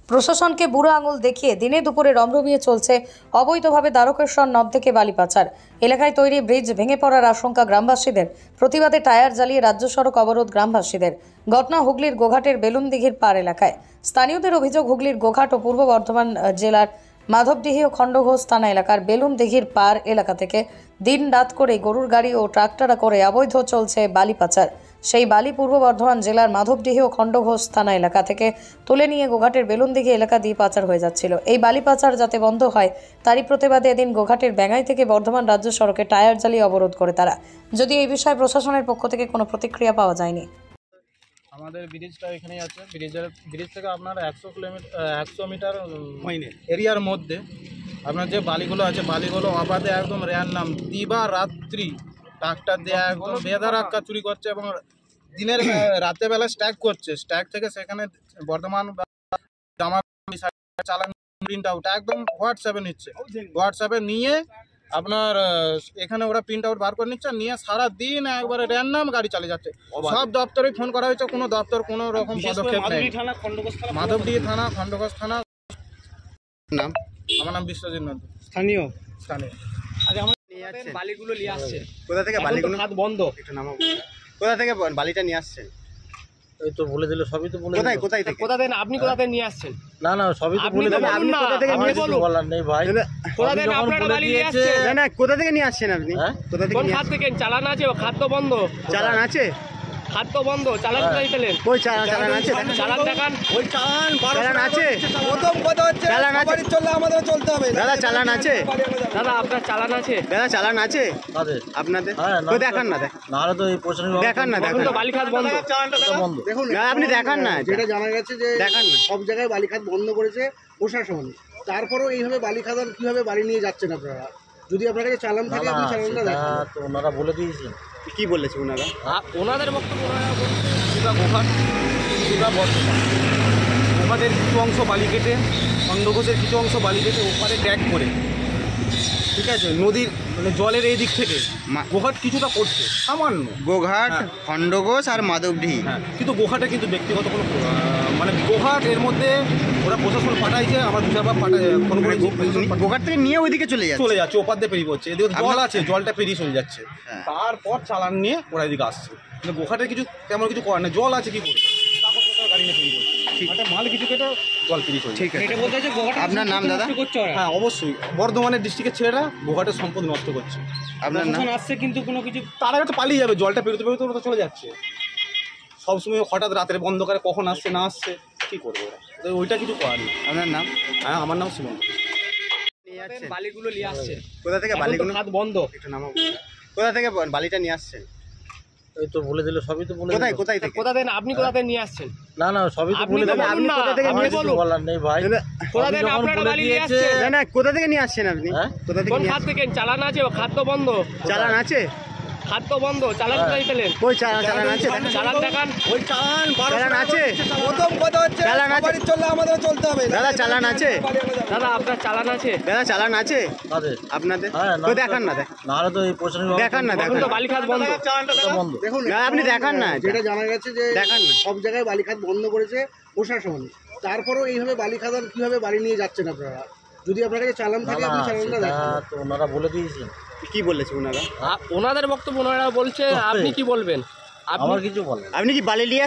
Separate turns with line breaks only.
প্রশাসনকে বুড়ো আঙুল দেখিয়ে দিনে দুপুরে রমরমিয়ে চলছে অবৈধভাবে দ্বারকেশ্বর নদ থেকে বালি পাচার। এলাকায় তৈরি ব্রিজ ভেঙে পড়ার আশঙ্কা গ্রামবাসীদের। প্রতিবাদে টায়ার জ্বালিয়ে রাজ্য সড়ক অবরোধ গ্রামবাসীদের। ঘটনা হুগলির গোঘাটের বেলুনদিঘির পাড় এলাকায়। স্থানীয়দের অভিযোগ, হুগলির গোঘাট ও পূর্ব বর্ধমান জেলার মাধবডিহি ও খণ্ডঘোষ থানা এলাকার বেলুনদিঘির পাড় এলাকা থেকে দিন রাত করে গরুর গাড়ি ও ট্রাক্টরে করে অবৈধ চলছে বালি পাচার। সেই বালি পূর্ব বর্ধমান জেলার মাধবডিহি ও খণ্ডঘোষ থানা এলাকা থেকে তুলে নিয়ে গোঘাটের বেলুনদিঘি এলাকা দিয়ে পাচার হয়ে যাচ্ছিল। এই বালি পাচার যাতে বন্ধ হয় তারই প্রতিবাদে এদিন গোঘাটের ব্যাঙ্গাই থেকে বর্ধমান রাজ্য সড়কে টায়ার জ্বালিয়ে অবরোধ করে তারা। যদি এই বিষয়ে প্রশাসনের পক্ষ থেকে কোনো প্রতিক্রিয়া পাওয়া যায়নি।
আমাদের ব্রিজটা এখানেই আছে। ব্রিজ থেকে আপনার 100 মিটার এরিয়ার মধ্যে আপনার যে বালিগুলো আছে, বালিগুলো অবাধে একদম র্যান্ডাম দিবা রাত্রি ট্রাক্টর দিয়ে একদম বেধারাক্কা চুরি করছে এবং দিনের রাতেরবেলা স্ট্যাক করছে। স্ট্যাক থেকে সেখানে বর্ধমান জামা চালান প্রিন্ট আউট একদম হোয়াটসঅ্যাপে নিচ্ছে। হোয়াটসঅ্যাপে নিয়ে আপনার এখানে ওরা প্রিন্ট আউট বার করে নিচ্ছে, নিয়ে সারাদিন একবারে র্যান্ডাম গাড়ি চালিয়ে যাচ্ছে। সব দপ্তরে ফোন করা হয়েছে, কোনো দপ্তর কোনো রকম পদক্ষেপ নেই। মাধবডিহি থানা, খণ্ডঘোষ থানা।
নাম?
আমার নাম বিশ্বজিৎ নন্দী।
স্থানীয়।
বালিগুলো নিয়ে আসছে
কোথা থেকে? বালিগুলো
হাত বন্ধ।
কোথা থেকে বালিটা নিয়ে আসছে?
এই তো বলে দিল, সবই তো বলে দিল।
কোথায় থেকে?
কোথা থেকে আপনি কোথা থেকে নিয়ে আসছেন? না না, সবই তো বলে দিল।
আপনি কোথা থেকে নিয়ে
বলুন? বলার নেই ভাই।
কোথা থেকে আপনারা বালি নিয়ে আসছেন? না না, কোথা থেকে নিয়ে আসছেন আপনি? কোথা থেকে?
কোন খাত থেকে? চালান আছে? খাদ্য বন্ধ।
চালান আছে?
খাদ্য বন্ধ। চালান কোথায় পেলেন?
ওই চালান আছে?
চালান দেখান।
ওই চালান আছে? প্রথম কথা হচ্ছে চালান আছে, চললে আমাদের চলতে হবে। দাদা চালান আছে?
দাদা আপনার চালান আছে?
দাদা চালান আছে আপনাদের? তো দেখান না,
নাহলে তো এই প্রশ্ন
দেখান না। দেখুন তো
বালি খাত বন্ধ।
বন্ধ দেখুন, আপনি দেখান না।
যেটা জানা গেছে যে
দেখান না,
সব জায়গায় বালি খাত বন্ধ করেছে প্রশাসন। তারপরেও এইভাবে বালি খাদান কিভাবে বালি নিয়ে যাচ্ছেন আপনারা? যদি আপনার কাছে চালান থাকে আপনি চালানটা দেখান।
তো ওনারা বলে দিয়েছেন।
কি বলেছে ওনারা?
ওনাদের বক্তব্য গোঘাট বর্ধমান ওখানের কিছু অংশ বালি কেটে, খণ্ডঘোষের কিছু অংশ বালি কেটে ওপারে ট্যাগ করে, ঠিক আছে, নদীর মানে জলের এই দিক থেকে গোঘাট কিছুটা করছে সামান্য।
গোঘাট, খণ্ডঘোষ আর মাধবডিহি।
হ্যাঁ, কিন্তু গোঘাটে কিন্তু ব্যক্তিগত কোনো মানে গোঘাট এর মধ্যে ওরা প্রশাসন পাঠাইছে। আমার দু চারবার ফোন করে
গোঘাট থেকে নিয়ে ওইদিকে চলে যাচ্ছে,
ওপার দিয়ে পেরিয়ে পড়ছে। এদিকে জল আছে, জলটা পেরিয়ে চলে যাচ্ছে। তারপর চালান নিয়ে ওরা এদিকে আসছে। কিন্তু গোঘাটের কিছু তেমন কিছু করার নেই, জল আছে কি করে গাড়ি নিয়ে পেরিয়ে পড়ছে। মাল কিছু কেটে জল পেরিয়ে চলছে।
ঠিক আছে। আপনার নাম দাদা?
হ্যাঁ অবশ্যই, বর্ধমানের ডিস্ট্রিক্টের ছেলেরা গোঘাটের সম্পদ নষ্ট করছে।
আপনার নাম?
আসছে কিন্তু কোনো কিছু তার আগে তো পালিয়ে যাবে, জলটা পেরোতে পেরোতে ওরা তো চলে যাচ্ছে। সবসময় হঠাৎ রাতের বন্ধ করে কখন আসছে না আসছে কী করবো ওরা, ওইটা কিছু করার নেই।
আপনার নাম?
হ্যাঁ আমার নাম সুমন।
বালিগুলো নিয়ে আসছে কোথা থেকে? বালিগুলো হাত বন্ধ। একটু নামাও। কোথা থেকে বালিটা নিয়ে আসছে?
এই তো বলে দিল, সবই তো বলে দিল।
কোথায় থেকে?
কোথা থেকে আপনি কোথা থেকে নিয়ে আসছেন? না না, সবই তো বলে দিল।
আপনি কোথা থেকে নিয়ে
আসছেন? বলার নেই ভাই।
কোথা থেকে আপনারা বালি নিয়ে আসছেন? না না, কোথা থেকে নিয়ে আসছেন আপনি? কোথা থেকে?
কোন খাত থেকে? চালান আছে? খাদ্য বন্ধ।
চালান আছে?
খাদ্য বন্ধ। চালান কোথায় পেলেন?
ওই চালান আছে?
চালান দেখান।
ওই চালান আছে?
প্রথম কথা হচ্ছে
চালান আছে,
চললে আমাদের চলতে হবে।
দাদা চালান আছে?
দাদা আপনার চালান আছে?
দাদা চালান আছে আপনাদের? তো দেখান না,
নাহলে তো এই প্রশ্ন
দেখান না। দেখুন
তো বালি খাত বন্ধ।
দেখুন
আপনি দেখান না।
যেটা জানা গেছে যে
দেখান না,
সব জায়গায় বালি খাত বন্ধ করেছে প্রশাসন। তারপরেও এইভাবে বালি খাদান কিভাবে বালি নিয়ে যাচ্ছেন আপনারা? যদি আপনার কাছে চালান থাকে আপনি চালানটা দেখান।
তো ওনারা বলে দিয়েছেন।
কি বলেছে ওনারা?
ওনাদের বক্তব্য ওনারা বলছে, আপনি কি বলবেন?
আমার কিছু বলেন। আপনি কি বালি নিয়ে